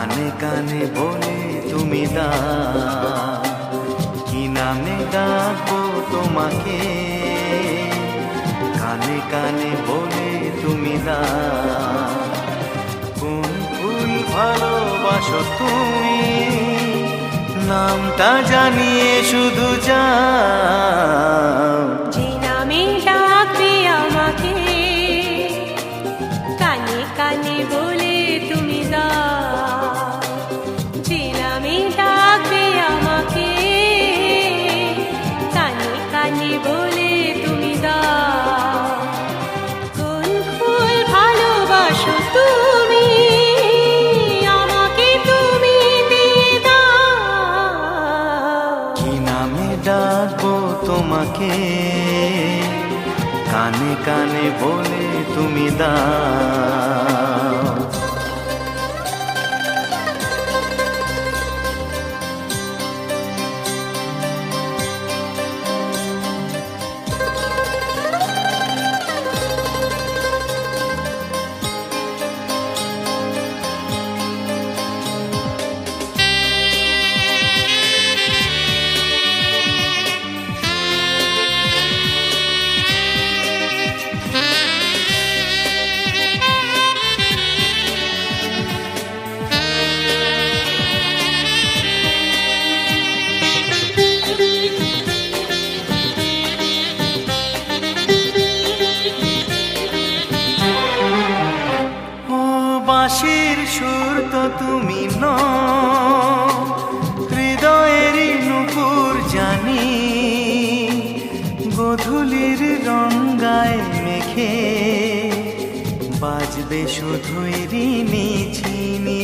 কানে কানে বলে তুমি কি নামে ডাকবো তোমাকে, কানে কানে বলে তুমি কোন ফুল ভালোবাসো তুমি, নামটা জানিয়ে শুধু যাও। যে নামে ডাকবে আমাকে, কানে কানে বলে তুমি যে নামে ডাকবে আমাকে, কানে কানে বলে তুমি কোন ফুল ভালোবাসো তুমি, আমাকে তুমি দিয়ে দাও। কি নামে ডাকবো তোমাকে, কানে কানে বলে তুমি বাঁশির সুর তো তুমি হৃদয়েরই নুপুর জানি, গধূলির রঙ্গায় মেখে বাজবে শুধুই ঋণী ঝিনি।